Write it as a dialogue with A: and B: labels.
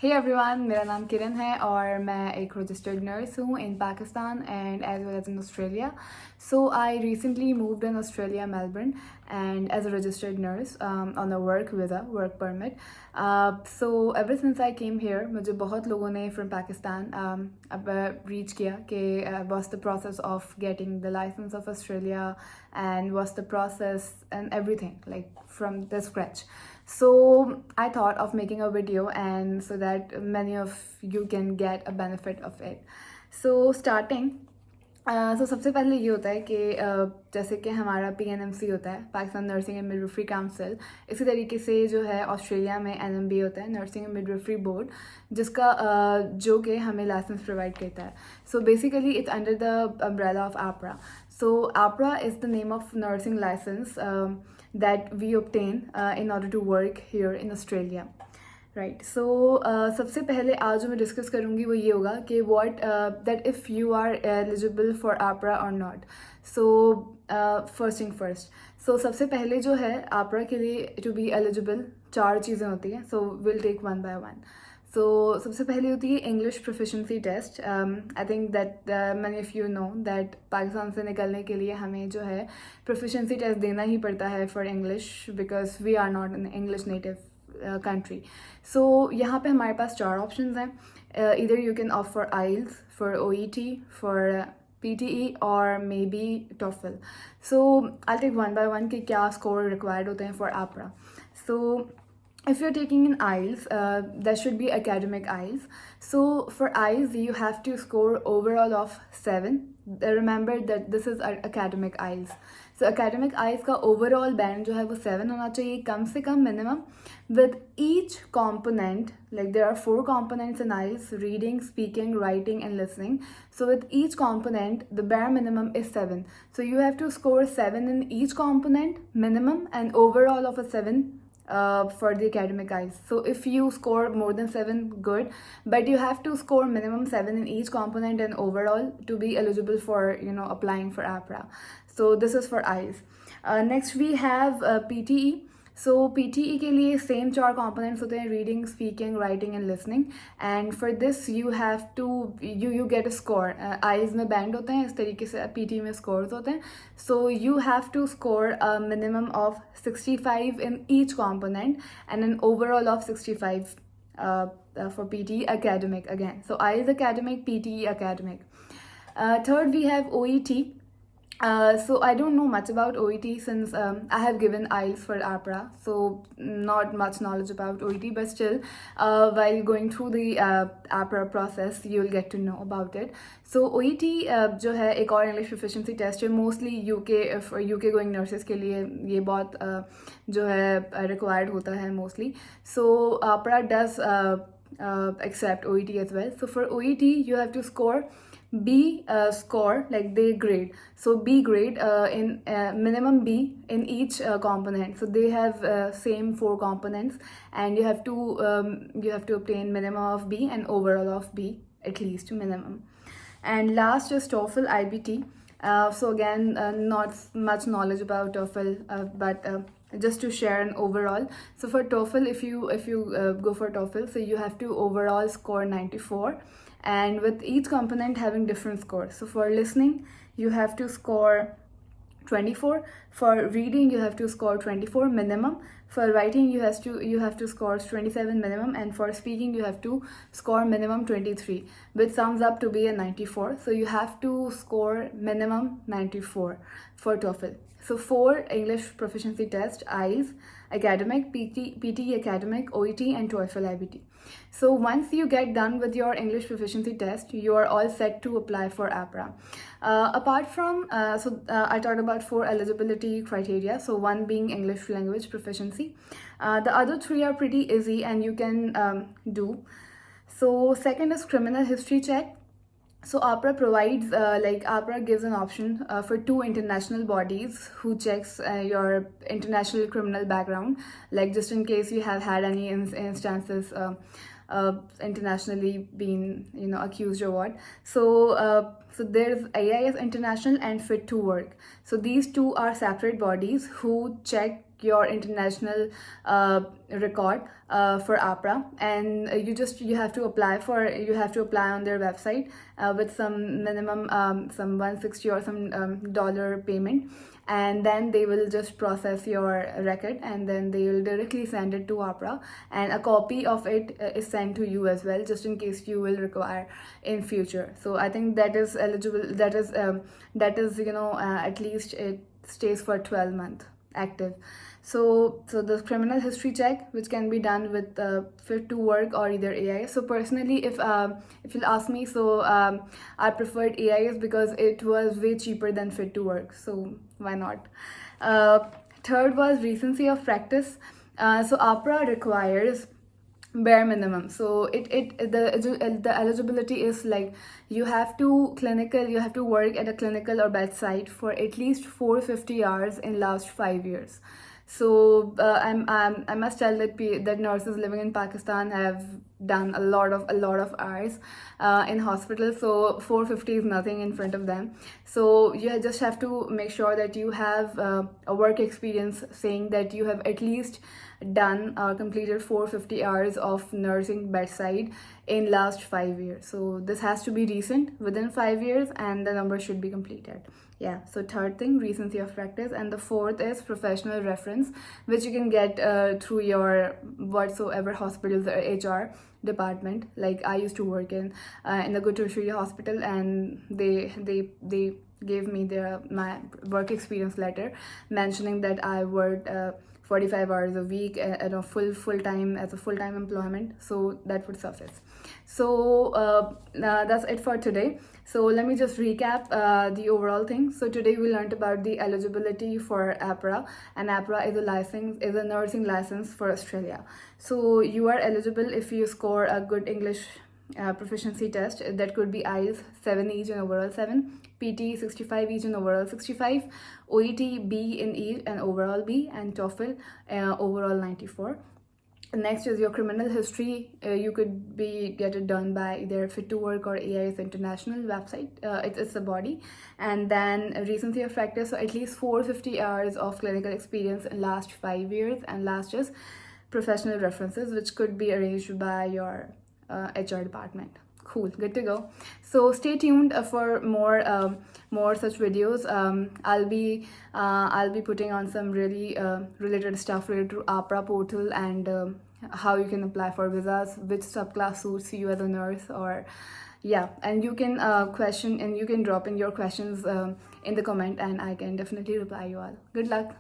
A: Hey everyone, मेरा नाम किरण है और मैं एक रजिस्टर्ड नर्स हूँ in Pakistan and as well as in Australia. So I recently moved in Australia, Melbourne, and as a registered nurse on a work visa, work permit. So ever since I came here, मुझे बहुत लोगों ने from Pakistan अब reach किया कि what's the process of getting the license of Australia and what's the process and everything like from the scratch. So I thought of making a video and so that many of you can get a benefit of it. So starting so सबसे पहले ये होता है कि जैसे कि हमारा PNMC होता है, Pakistan nursing and midwifery council. इसी तरीके से जो है ऑस्ट्रेलिया में NMB होता है, नर्सिंग एंड मिडवाइफरी बोर्ड, जिसका जो कि हमें लाइसेंस प्रोवाइड करता है. So basically it's under the umbrella of AHPRA. So AHPRA is the name of nursing license that we obtain in order to work here in Australia. Right. So सबसे पहले आज जो मैं डिस्कस करूँगी वो ये होगा कि what that if you are eligible for AHPRA और not. So first thing first. So सबसे पहले जो है AHPRA के लिए टू बी एलिजिबल 4 चीज़ें होती हैं. So will take one by one. So सबसे पहले होती है English proficiency test. I think that many of you know that Pakistan से निकलने के लिए हमें जो है प्रोफिशेंसी टेस्ट देना ही पड़ता है for English because we are not an English native country. So यहाँ पे हमारे पास 4 options हैं. Either you can opt for IELTS, for OET, for PTE or maybe TOEFL. So I'll take one by one कि क्या score required होते हैं for AHPRA. So if you're taking an IELTS, that should be academic IELTS. So for IELTS, you have to score overall of 7. Remember that this is academic IELTS. So academic IELTS का overall band जो है वो 7 होना चाहिए कम से कम minimum. With each component, like there are 4 components in IELTS: reading, speaking, writing and listening. So with each component, the bare minimum is 7. So you have to score 7 in each component minimum and overall of a 7 for the academic IELTS. So if you score more than 7, good, but you have to score minimum 7 in each component and overall to be eligible for applying for AHPRA. So this is for IELTS. Next we have PTE. So PTE के लिए same 4 components होते हैं: reading, speaking, writing and listening. And for this you have to you get a score. IELTS में band होते हैं, इस तरीके से PTE में scores होते हैं. So you have to score a minimum of 65 in each component and an overall of 65 for PTE academic again. So IELTS academic, PTE academic. Third we have OET. So I don't know much about OET since I have given IELTS for AHPRA, so not much knowledge about OET, but still while going through the AHPRA process you'll get to know about it. So OET जो है एक और English proficiency test है, mostly UK going nurses के लिए ये बहुत जो है रिक्वायर्ड होता है mostly. So AHPRA does accept OET as well. So for OET you have to score B score, like they grade. So B grade in minimum B in each component. So they have same 4 components and you have to obtain minimum of B and overall of B at least minimum. And last is TOEFL IBT. So again not much knowledge about TOEFL but just to share an overall. So for TOEFL, if you go for TOEFL, so you have to overall score 94 and with each component having different scores. So for listening you have to score 24, for reading you have to score 24 minimum, for writing you have to score 27 minimum, and for speaking you have to score minimum 23, which sums up to be a 94. So you have to score minimum 94 for TOEFL. So 4 English proficiency test: IELTS academic, PTE academic, OET and TOEFL IBT. So once you get done with your English proficiency test, you are all set to apply for AHPRA. Apart from I talked about 4 eligibility criteria. So one being English language proficiency. The other 3 are pretty easy and you can do. So second is criminal history check. So AHPRA provides AHPRA gives an option for 2 international bodies who checks your international criminal background, like just in case you have had any instances internationally been accused or what. So there's AIS International and Fit to Work. So these 2 are separate bodies who check your international record for AHPRA, and you have to apply on their website with some minimum some 160 or some dollar payment, and then they will just process your record, and then they will directly send it to AHPRA, and a copy of it is sent to you as well, just in case you will require in future. So I think that is eligible, that is at least it stays for 12 months active. So the criminal history check, which can be done with fit to work or either AIS. So personally, if you'll ask me, so I preferred AIS because it was way cheaper than fit to work, so why not. Third was recency of practice. So AHPRA requires bare minimum. So the eligibility is like you have to work at a clinical or bedside for at least 450 hours in last 5 years. So I must tell that nurses living in Pakistan have done a lot of hours in hospital, so 450 is nothing in front of them. So you just have to make sure that you have a work experience saying that you have at least done completed 450 hours of nursing bedside in last 5 years. So this has to be recent, within 5 years, and the number should be completed. Yeah, so third thing, recency of practice. And the fourth is professional reference, which you can get through your whatsoever hospitals or HR department. Like I used to work in the good tertiary hospital, and they gave me my work experience letter mentioning that I worked 45 hours a week at a full-time employment, so that would suffice. So that's it for today. So let me just recap the overall thing. So today we learned about the eligibility for AHPRA, and AHPRA is a nursing license for Australia. So you are eligible if you score a good English proficiency test. That could be IELTS 7 each and overall 7, PT 65 each and overall 65, OET B in each and overall B, and TOEFL overall 94. Next is your criminal history. You could get it done by either Fit to Work or AIS International website. It's a body. And then recency of practice, so at least 450 hours of clinical experience in last 5 years, and last is professional references, which could be arranged by your HR department. Cool, good to go. So stay tuned for more such videos. I'll be putting on some really related stuff related to AHPRA portal, and how you can apply for visas, which subclass suits you as a nurse, or yeah. And you can question, and you can drop in your questions in the comment, and I can definitely reply you all. Good luck.